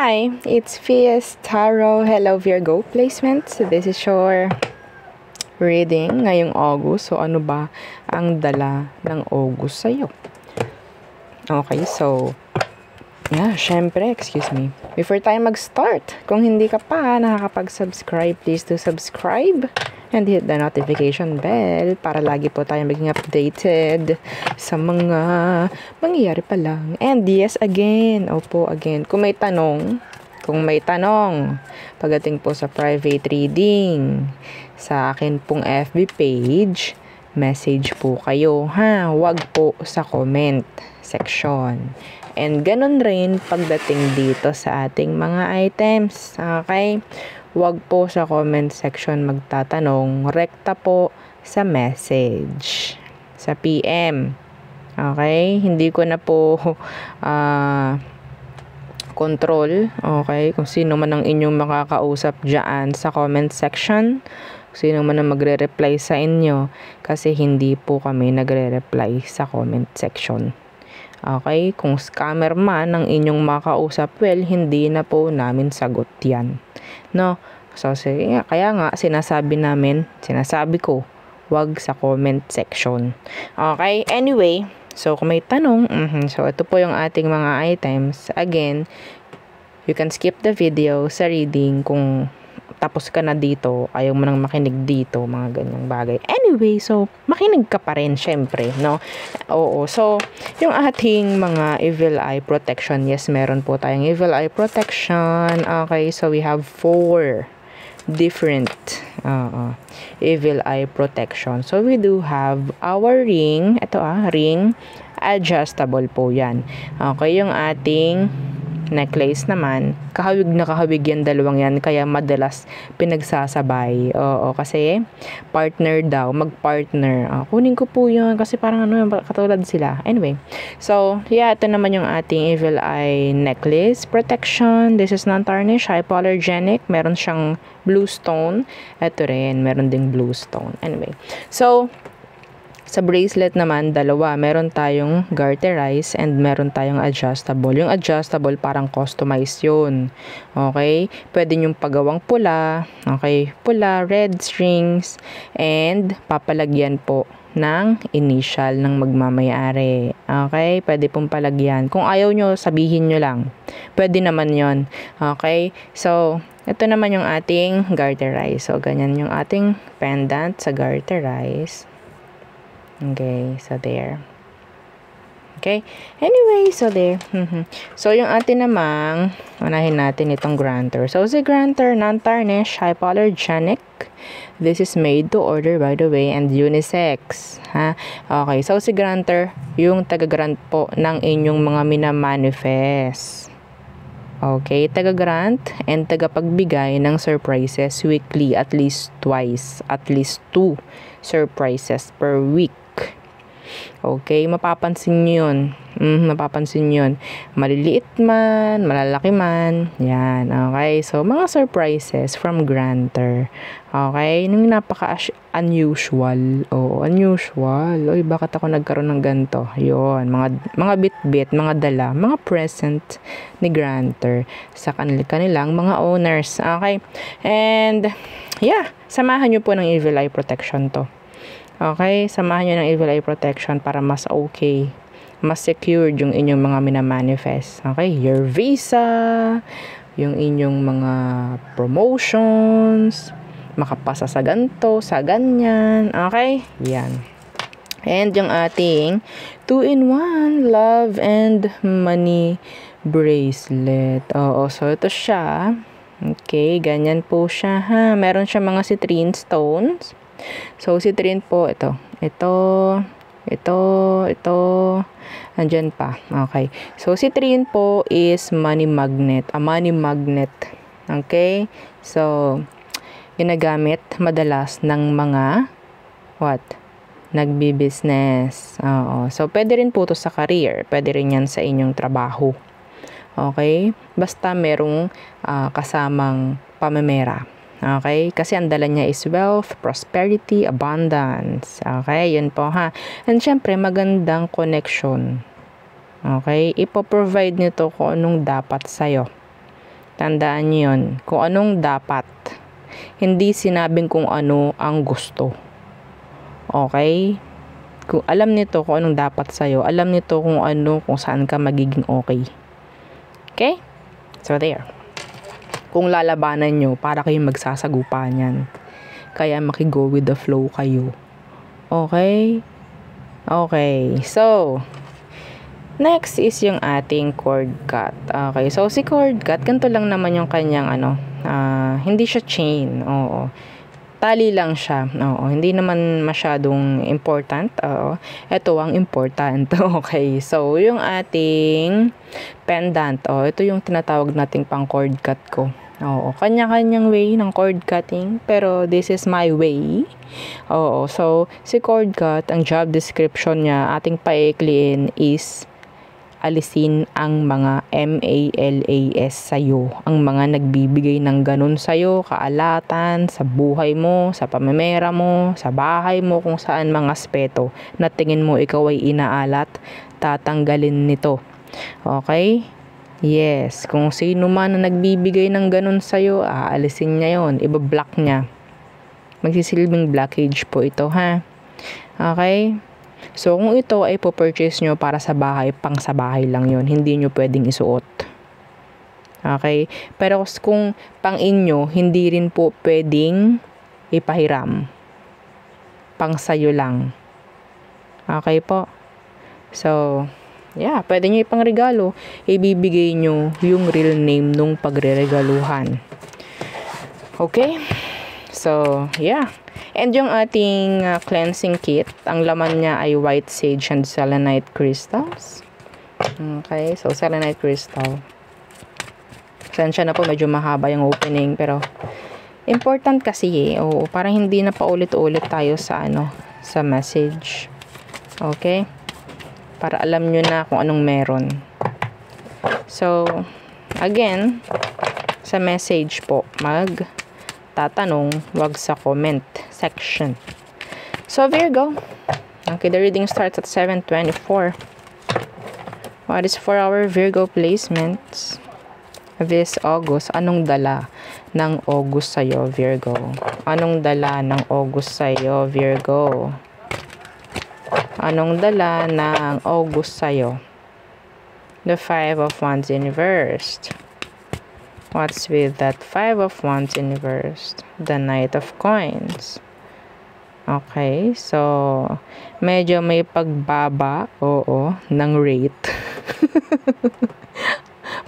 Hi, it's Fies Tarot. Hello Virgo placement. So this is your reading ngayong August. So ano ba ang dala ng August sa'yo? Okay, so syempre, excuse me. Before tayo mag-start, kung hindi ka pa nakakapag-subscribe, please do subscribe and hit the notification bell para lagi po tayo maging updated sa mga mangyayari pa lang. And yes, again, kung may tanong pagdating po sa private reading sa akin pong FB page, message po kayo, wag po sa comment section. And ganun rin pagdating dito sa ating mga items, okay? Wag po sa comment section magtatanong, rekta po sa message, sa PM. Okay? Hindi ko na po control, okay? Kung sino man ang inyong makakausap dyan sa comment section, kung sino man ang magre-reply sa inyo, kasi hindi po kami nagre-reply sa comment section. Okay? Kung scammer man ang inyong makausap, well, hindi na po namin sagot yan. No? So, kaya nga, sinasabi ko, wag sa comment section. Okay? Anyway, so kung may tanong, so ito po yung ating mga items. Again, you can skip the video sa reading kung tapos ka na dito, ayaw mo nang makinig dito, mga ganyang bagay. Anyway, so, makinig ka pa rin, syempre, no? Oo, so, yung ating mga evil eye protection, yes, meron po tayong evil eye protection. Okay, so we have 4 different evil eye protection. So, we do have our ring, ring, adjustable po yan. Okay, yung ating necklace naman, kahawig na kahawig yan, dalawang yan, kaya madalas pinagsasabay. Oo, kasi partner daw, mag-partner. Kunin ko po yun kasi parang katulad sila. Anyway, so ito naman yung ating evil eye necklace protection. This is non-tarnish, hypoallergenic, meron siyang blue stone. Ito rin, meron ding blue stone. Anyway, so sa bracelet naman, dalawa. Meron tayong garterize and meron tayong adjustable. Yung adjustable parang customized yun. Okay? Pwede nyong pagawang pula. Okay? Pula, red strings, and papalagyan po ng initial ng magmamayari. Okay? Pwede pong palagyan. Kung ayaw nyo, sabihin nyo lang. Pwede naman yon. Okay? So, ito naman yung ating garterize. So, ganyan yung ating pendant sa garterize. Okay, so there. Okay, anyway, so there. So, yung atin namang, unahin natin itong grantor. So, si grantor, non-tarnish, hypoallergenic. This is made to order, by the way, and unisex. Okay, so si grantor, yung taga-grant po ng inyong mga minamanifest. Okay, taga-grant and tagapagbigay ng surprises weekly, at least twice, at least 2 surprises per week. Okay, mapapansin nyo yun. Mapapansin nyo yun. Maliliit man, malalaki man. Yan, okay. So, mga surprises from grantor. Okay, nung napaka-unusual. Unusual. Oy, bakit ako nagkaroon ng ganito? Yun, mga bit-bit, mga dala, mga present ni grantor sa kanilang mga owners. Okay, and samahan nyo po ng evil eye protection to. Okay, samahan nyo ng evil eye protection para mas okay, mas secured yung inyong mga minamanifest. Okay, your visa, yung inyong mga promotions, makapasa sa ganito, sa ganyan. Okay, yan. And yung ating 2-in-1 love and money bracelet. So ito siya. Okay, ganyan po siya Meron siya mga citrine stones. So, citrine po, ito, andyan pa. Okay. So, citrine po is money magnet. A money magnet. Okay. So, ginagamit madalas ng mga, nagbi-business. So, pwede rin po to sa career. Pwede rin yan sa inyong trabaho. Okay. Basta merong kasamang pamemera. Okay? Kasi ang dala niya is wealth, prosperity, abundance. Okay? Yun po And syempre, magandang connection. Okay? Ipoprovide nito kung anong dapat sa'yo. Tandaan niyo yun. Kung anong dapat. Hindi sinabing kung ano ang gusto. Okay? Kung alam nito kung anong dapat sa'yo, alam nito kung ano, kung saan ka magiging okay. Okay? So, there. Kung lalabanan nyo, para kayong magsasagupa niyan. Kaya makigo with the flow kayo. Okay? Okay. So, next is yung ating cord cut. Okay. So, si cord cut, ganito lang naman yung kanyang hindi siya chain. Oo. Tali lang siya. Oo. Hindi naman masyadong important. Oo. Ito ang important. Okay. So, yung ating pendant. Ito yung tinatawag nating pang cord cut ko. Oo, kanya-kanyang way ng cord cutting, pero this is my way. Oo, so si cord cut, ang job description niya, ating paikliin is alisin ang mga MALAS sa'yo. Ang mga nagbibigay ng ganun sa'yo, kaalatan, sa buhay mo, sa pamemera mo, sa bahay mo, kung saan mga aspeto na tingin mo ikaw ay inaalat, tatanggalin nito. Okay? Yes, kung sino man na nagbibigay ng ganun sa'yo, aalisin niya yon, ibablock niya. Magsisilbing blockage po ito, ha? Okay? So, kung ito ay po-purchase nyo para sa bahay, pang sa bahay lang yon, hindi nyo pwedeng isuot. Okay? Pero kung pang inyo, hindi rin po pwedeng ipahiram. Pang sayo lang. Okay po? So, yeah, pwede nyo ipang regalo. Ibibigay nyo yung real name nung pagre-regaluhan. Okay? So, yeah. And yung ating cleansing kit, ang laman niya ay white sage and selenite crystals. Okay? So, selenite crystal. Sensya na po, medyo mahaba yung opening. Pero, important kasi Oo, parang hindi na paulit-ulit tayo sa sa message. Okay? Para alam nyo na kung anong meron. So, again, sa message po, magtatanong, wag sa comment section. So, Virgo. Okay, the reading starts at 7:24. What is for our Virgo placements this August? Anong dala ng August sa'yo, Virgo? Anong dala ng August sa'yo, Virgo? Anong dala ng August sa'yo? The 5 of Wands inversed. What's with that 5 of Wands inversed? The Knight of Coins. Okay, so medyo may pagbaba, ng rate.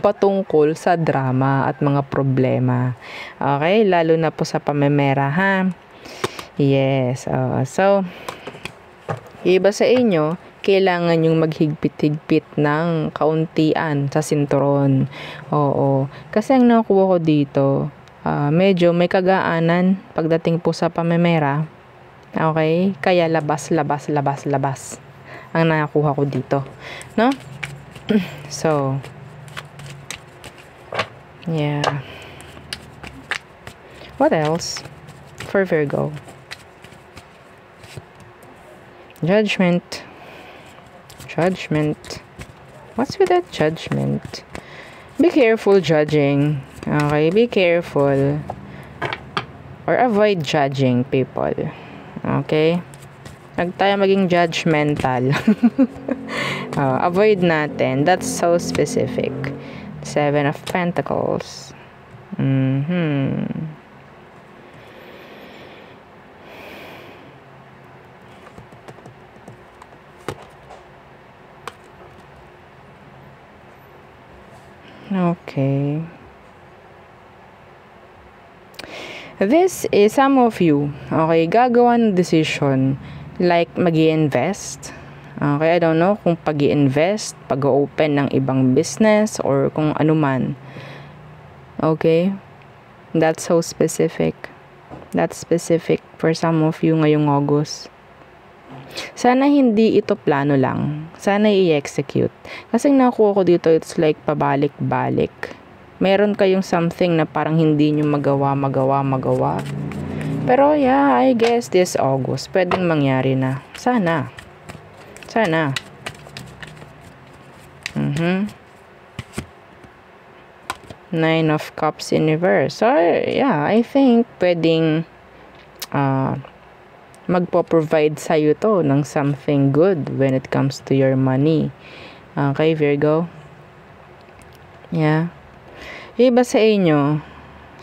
Patungkol sa drama at mga problema. Okay, lalo na po sa pamemera, ha? Yes, so iba sa inyo, kailangan yung maghigpit-higpit ng kauntian sa sinturon. Oo. Kasi ang nakuha ko dito, medyo may kagaanan pagdating po sa pamemera. Okay? Kaya labas. Ang nakuha ko dito. No? So, yeah. What else for Virgo? Judgment. What's with that judgment? Be careful judging. Okay, be careful. Or avoid judging people. Okay? Huwag tayo maging judgmental. Avoid natin. That's so specific. 7 of Pentacles. Okay. This is some of you, okay, gagawa ng decision like mag-i-invest. Okay, I don't know kung pag-i-invest, pag-open ng ibang business, or kung ano man. Okay? That's so specific. That's specific for some of you ngayong August. Sana hindi ito plano lang. Sana i-execute. Kasi nakuha ko dito, it's like pabalik-balik. Meron kayong something na parang hindi nyo magawa. Pero yeah, I guess this August, pwedeng mangyari na. Sana. Nine of Cups in reverse. So, yeah, I think pwedeng magpo-provide sa'yo to ng something good when it comes to your money. Okay, Virgo? Yeah. Yung iba sa inyo,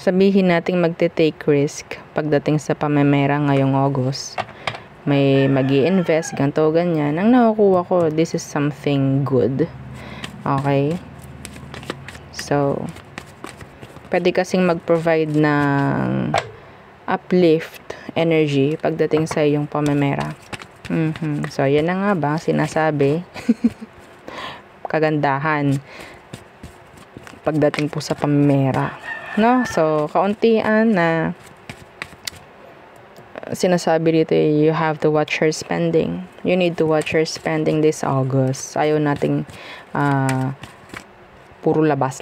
sabihin nating magte-take risk pagdating sa pamemera ngayong August. May mag-i-invest, ganito, ganyan. Ang nakukuha ko, this is something good. Okay? So, pwede kasing mag-provide ng uplift energy pagdating sa iyong pamemera. So, yan na nga ba sinasabi? Kagandahan pagdating po sa pamemera. No? So, kauntian na sinasabi dito, you have to watch your spending. You need to watch your spending this August. Ayaw nating puro labas.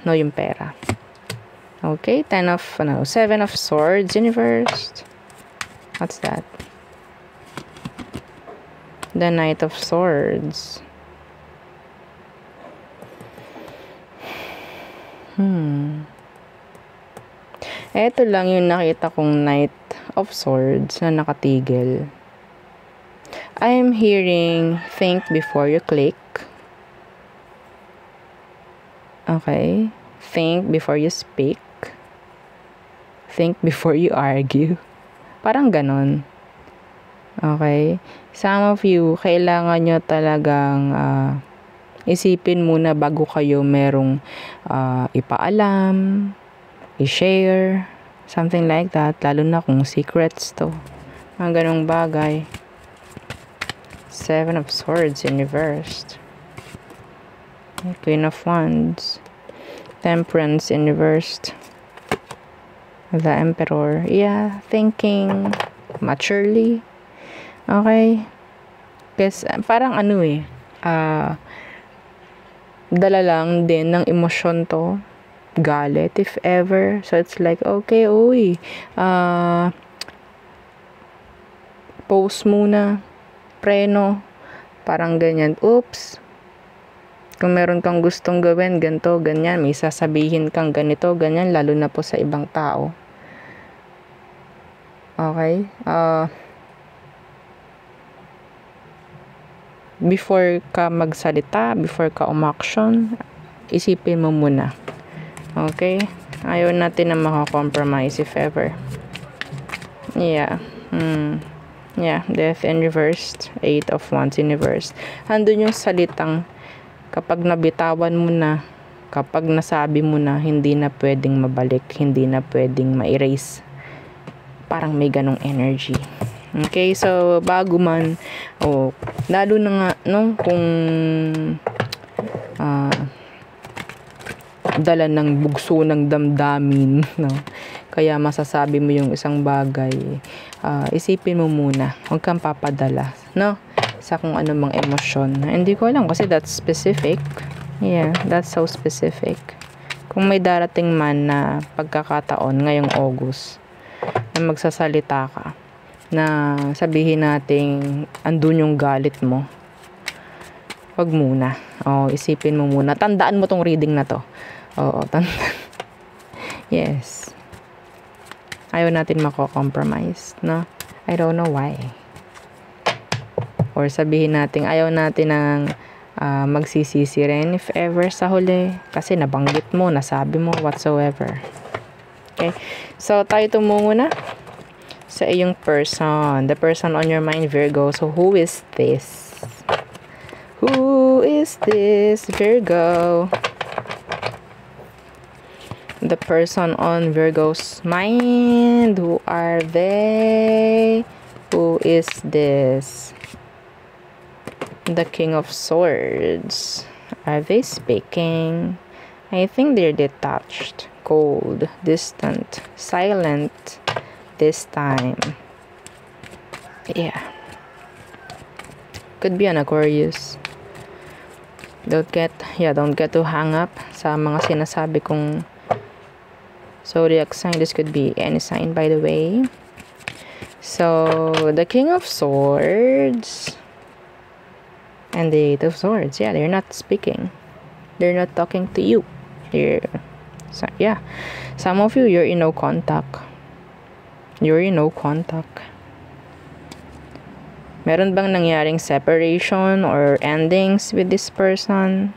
No, yung pera. Okay, 7 of Swords, Universe. What's that? The Knight of Swords. Eto lang yung nakita kong Knight of Swords na nakatigil. I am hearing think before you click. Okay. Think before you speak. Think before you argue. Parang ganon. Okay. Some of you, kailangan nyo talagang isipin muna bago kayo merong ipaalam, i-share, something like that. Lalo na kung secrets to. Mga ganong bagay. 7 of Swords in reversed. Queen of Wands. Temperance in reversed. The Emperor. Yeah, thinking maturely. Okay. Kasi parang dala lang din ng emosyon to. Galit, if ever. So, it's like, okay, pause muna. Preno. Parang ganyan. Oops. Kung meron kang gustong gawin, ganito, ganyan, may sasabihin kang ganito, ganyan, lalo na po sa ibang tao. Okay? Before ka magsalita, before ka umaksyon, isipin mo muna. Okay? Ayaw natin na makakompromise if ever. Yeah. Yeah, Death in reversed. 8 of Wands in reversed. Handun yung salitang kapag nabitawan mo na, kapag nasabi mo na, hindi na pwedeng mabalik, hindi na pwedeng ma-erase. Parang may ganong energy. Okay, so bago man, lalo na nga, no, kung dala ng bugso ng damdamin, no, kaya masasabi mo yung isang bagay, isipin mo muna, huwag kang papadala, no, sa kung ano mang emosyon. Hindi ko alam kasi that's specific. Yeah, that's so specific. Kung may darating man na pagkakataon ngayong August na magsasalita ka, na sabihin nating andun yung galit mo, wag muna. Isipin mo muna. Tandaan mo tong reading na to. Tandaan. Yes. Ayaw natin mako-compromise, no? I don't know why. Or sabihin natin, ayaw natin ng magsisisi rin if ever sa huli. Kasi nabanggit mo, nasabi mo, whatsoever. Okay? So, tayo tumungo na sa iyong person. The person on your mind, Virgo. So, who is this? Who is this, Virgo? The person on Virgo's mind. Who are they? Who is this? The King of Swords. Are they speaking? I think they're detached, cold, distant, silent this time. Yeah. Could be an Aquarius. Don't get too hung up sa mga sinasabi kong zodiac sign. This could be any sign, by the way. So, the King of Swords and the 8 of Swords. Yeah, they're not speaking. They're not talking to you. So, yeah. Some of you, you're in no contact. You're in no contact. Meron bang nangyaring separation or endings with this person?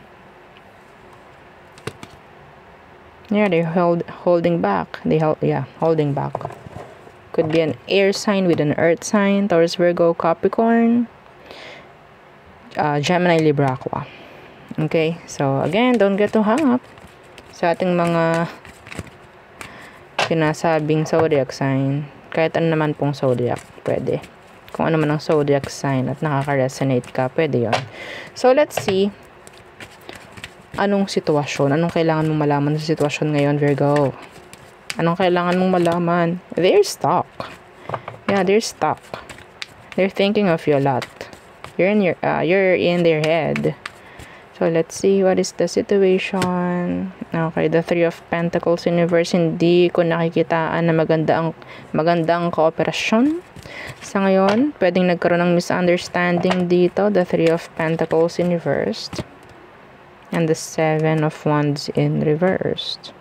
Yeah, they're holding back. Holding back. Could be an air sign with an earth sign. Taurus, Virgo, Capricorn, Gemini, Libra, Aqua. Okay, so again, don't get too hung up sa ating mga sinasabing zodiac sign. Kahit ano naman pong zodiac, pwede. Kung ano man ang zodiac sign at nakaka-resonate ka, pwede yon. So, let's see. Anong sitwasyon? Anong kailangan mong malaman sa sitwasyon ngayon, Virgo? Anong kailangan mong malaman? They're stuck. Yeah, they're stuck. They're thinking of you a lot. You're in their head. So, let's see what is the situation. Okay, the Three of Pentacles Universe, hindi ko nakikitaan na magandang kooperasyon. Sa ngayon, pwedeng nagkaroon ng misunderstanding dito. The Three of Pentacles in reversed. And the Seven of Wands in reversed.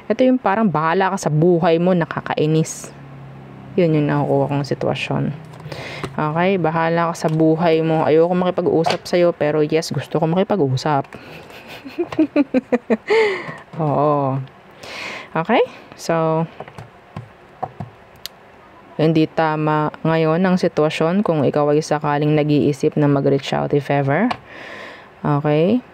Ito yung parang bahala ka sa buhay mo, nakakainis. Yun yung nakukuha kong sitwasyon. Okay, bahala ka sa buhay mo. Ayoko makipag-usap sa'yo, pero yes, gusto ko makipag-usap. Oo. Okay, so hindi tama ngayon ang sitwasyon kung ikaw ay sakaling nag-iisip na mag-reach out if ever. Okay?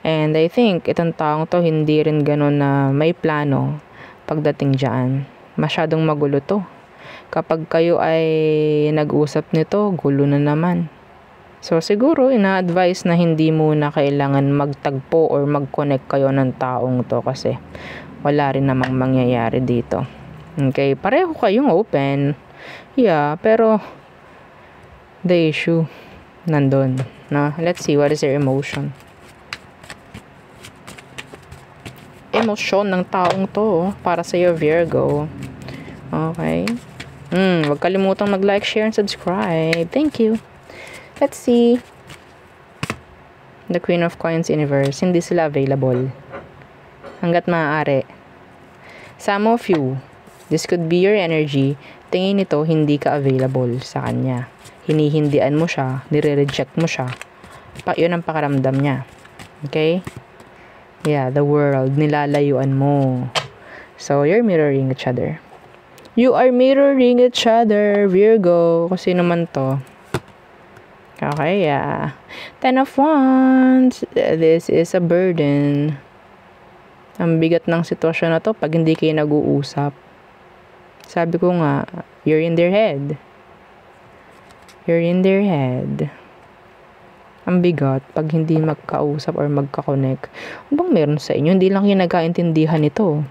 And I think itong taong to hindi rin ganun na may plano pagdating dyan. Masyadong magulo to. Kapag kayo ay nag-usap nito, gulo na naman. So siguro ina-advise na hindi muna kailangan magtagpo or mag-connect kayo ng taong to kasi wala rin namang mangyayari dito. Okay? Pareho kayong open. Yeah, pero the issue nandun. No? Let's see, what is their emotion? Emosyon ng taong to para sa iyo, Virgo. Okay. Huwag kalimutang mag-like, share, and subscribe. Thank you. Let's see. The Queen of Coins Universe. Hindi sila available. Hanggat maaari. Some of you, this could be your energy. Tingin nito, hindi ka available sa kanya. Hinihindian mo siya, nire-reject mo siya. Yun ang pakaramdam niya. Okay? Yeah, the world, nilalayuan mo. So, you're mirroring each other. You are mirroring each other, Virgo. Kung sino man to. Okay, yeah. Ten of Wands. This is a burden. Ang bigat ng sitwasyon na to pag hindi kayo nag-uusap. Sabi ko nga, you're in their head. You're in their head. Ang bigat pag hindi magkausap or magkakonect. Ano bang meron sa inyo? Hindi lang kayo nagkaintindihan ito.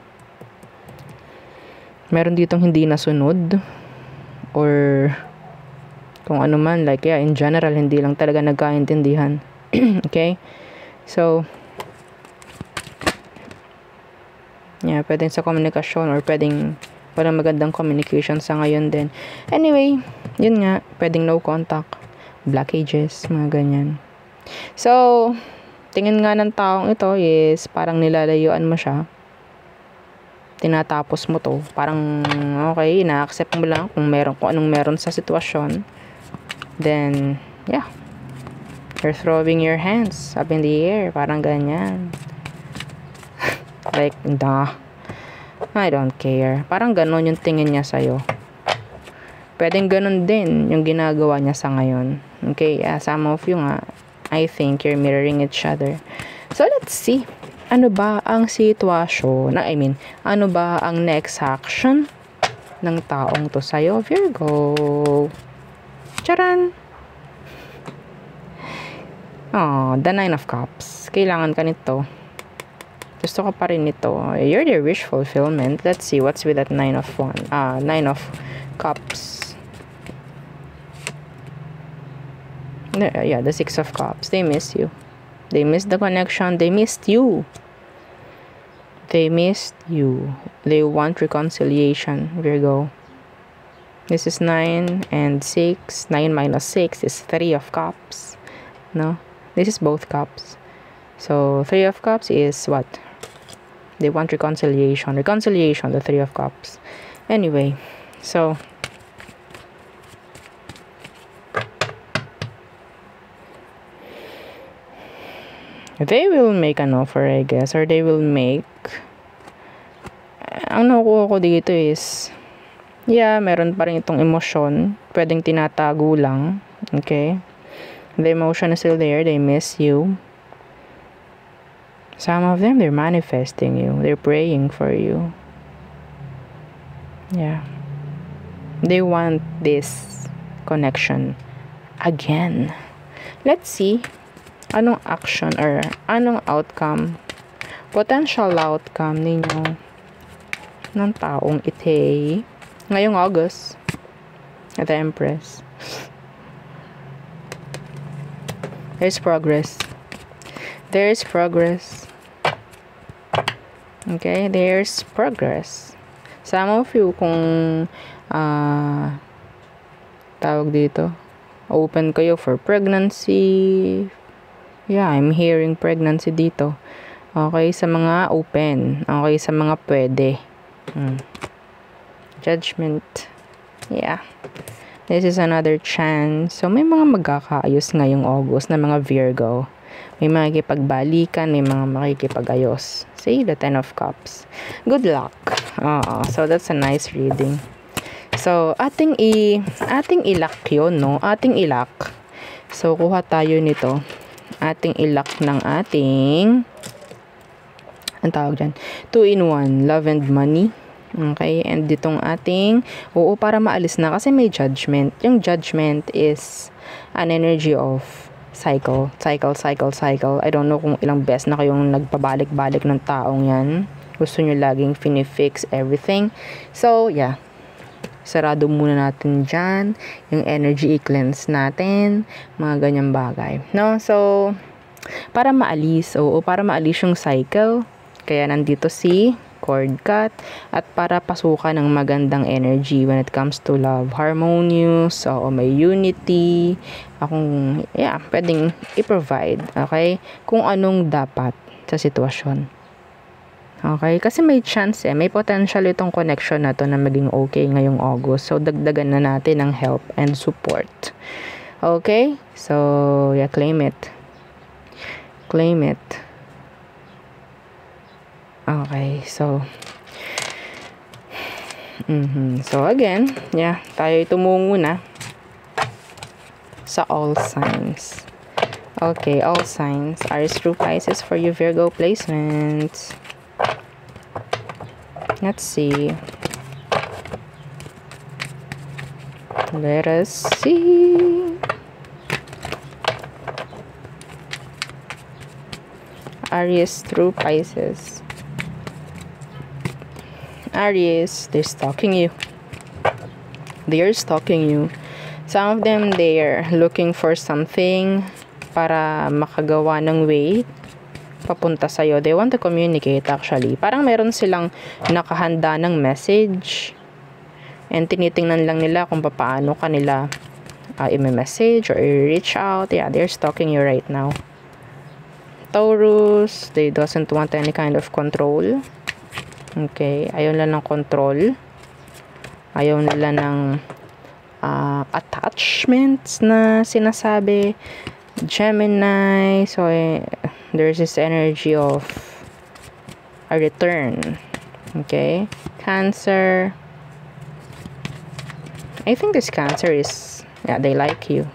Meron ditong hindi nasunod. Or kung ano man. Like, yeah, in general, hindi lang talaga nagkaintindihan. Okay? So, yeah, pwedeng sa komunikasyon or pwedeng walang magandang communication sa ngayon din. Anyway, yun nga, pwedeng no contact, blockages, mga ganyan. So, tingin nga ng taong ito is parang nilalayuan mo siya. Tinatapos mo to. Parang, okay, na-accept mo lang kung anong meron sa sitwasyon. Then, yeah. You're throwing your hands up in the air. Parang ganyan. Like, I don't care. Parang ganon yung tingin niya sa'yo. Pwedeng ganon din yung ginagawa niya sa ngayon. Okay, some of you nga, I think you're mirroring each other. So, let's see. Ano ba ang sitwasyon? Ano ba ang next action ng taong to sa'yo, Virgo? Charan! Oh, the Nine of Cups. Kailangan ka nito. Gusto ko pa rin ito. You're their wish fulfillment. Let's see what's with that Nine of Cups. Yeah, the Six of Cups. They miss you. They missed the connection. They missed you. They missed you. They want reconciliation, Virgo. This is 9 and 6. 9 minus 6 is 3 of Cups. No? This is both cups. So, 3 of Cups is what? They want reconciliation. Reconciliation, the Three of Cups. Anyway, so they will make an offer, I guess, or they will make, ang nakukuha ko dito is, yeah, meron pa rin itong emosyon, pwedeng tinatago lang, okay? The emotion is still there, they miss you. Some of them, they're manifesting you, they're praying for you. Yeah. They want this connection again. Let's see. Anong action or anong outcome, potential outcome ninyo ng taong ite ngayong August at the Empress. There's progress. There's progress. Okay, there's progress. Some of you, kung tawag dito, open kayo for pregnancy. Yeah, I'm hearing pregnancy dito. Okay, sa mga open. Okay, sa mga pwede. Judgment. Yeah. This is another chance. So, may mga magkakaayos ngayong August na mga Virgo. May makikipagbalikan, may mga makikipagayos. See, the Ten of Cups. Good luck. So, that's a nice reading. So, ating ilak yun, no? Ating ilak. So, kuha tayo nito. Ating ilak ng ating, ang tawag dyan, 2-in-1, love and money. Okay, and ditong ating, para maalis na, kasi may judgment. Yung judgment is an energy of cycle. I don't know kung ilang beses na kayong nagpabalik-balik ng taong yan. Gusto nyo laging finifix everything. So, yeah. Sarado muna natin dyan. Yung energy i-cleanse natin. Mga ganyang bagay. No? So, para maalis. Para maalis yung cycle. Kaya nandito si cord cut. At para pasukan ng magandang energy when it comes to love. Harmonious. May unity. Pwedeng i-provide. Okay? Kung anong dapat sa sitwasyon. Okay, kasi may chance may potential itong connection na to na maging okay ngayong August. So, dagdagan na natin ng help and support. Okay? So, yeah, claim it. Claim it. Okay, so, so again, yeah, tayo tumungo na sa all signs. Okay, all signs. Aries through Pisces for you Virgo placements. Let's see. Let us see. Aries through Pisces. Aries, they're stalking you. They're stalking you. Some of them, they're looking for something para makagawa ng way papunta sa'yo. They want to communicate actually. Parang meron silang nakahanda ng message and tinitingnan lang nila kung paano kanila i-message or i-reach out. Yeah, they're stalking you right now. Taurus, they doesn't want any kind of control. Okay, ayaw nila ng control. Ayaw nila ng attachments na sinasabi. Gemini, so there's this energy of a return. Okay, Cancer, I think this Cancer is, yeah, they like you.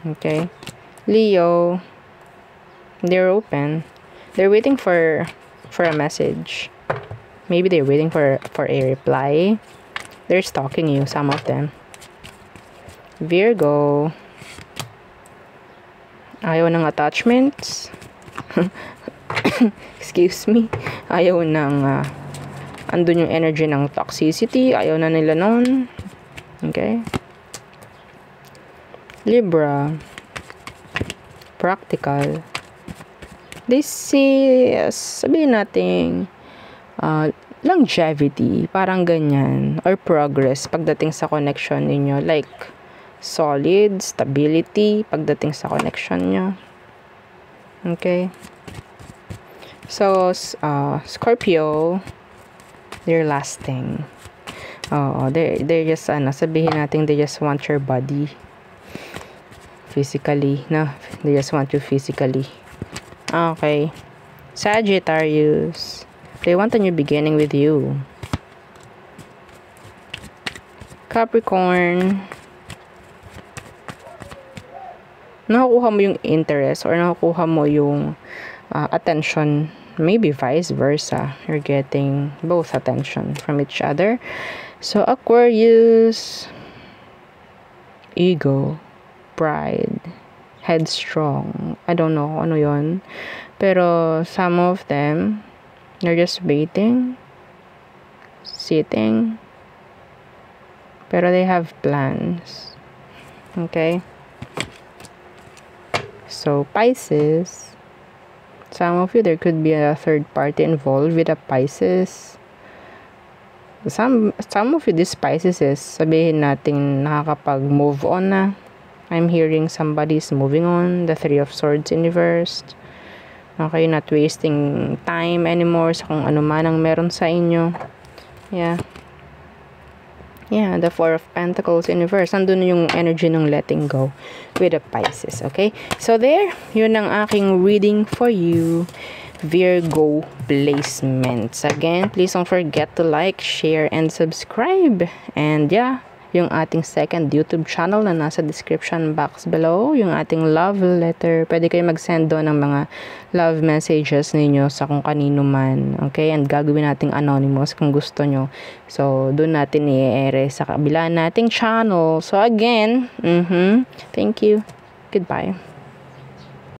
Okay, Leo, they're open, they're waiting for a message. Maybe they're waiting for a reply. They're stalking you, some of them. Virgo, ayaw ng attachments. Excuse me. Ayaw ng andun yung energy ng toxicity. Ayaw na nila nun. Okay. Libra, practical. They see, sabihin natin, longevity, parang ganyan, or progress pagdating sa connection ninyo. Like, solid, stability pagdating sa connection nyo. Okay. So, Scorpio, they're lasting. They're just, sabihin natin, they just want your body. Physically, no? They just want you physically. Okay. Sagittarius, they want a new beginning with you. Capricorn, nakukuha mo yung interest or nakukuha mo yung attention. Maybe vice versa. You're getting both attention from each other. So, Aquarius, ego, pride, headstrong. I don't know ano yon. Pero some of them, they're just waiting, sitting, pero they have plans. Okay? So, Pisces, some of you, there could be a third party involved with a Pisces. Some of you, this Pisces is, sabihin natin, nakakapag-move on na. I'm hearing somebody's moving on, the Three of Swords in reversed. Okay, not wasting time anymore sa kung ano man ang meron sa inyo. Yeah, the Four of Pentacles in reverse. Andun yung energy ng letting go with the Pisces. Okay, so there, yun ang aking reading for you, Virgo placements. Again, please don't forget to like, share, and subscribe. And yeah, yung ating second YouTube channel na nasa description box below, yung ating love letter. Pwede kayo mag-send doon ng mga love messages ninyo sa kung kanino man. Okay? And gagawin nating anonymous kung gusto nyo. So, doon natin i-ere sa kabila nating channel. So, again, thank you. Goodbye.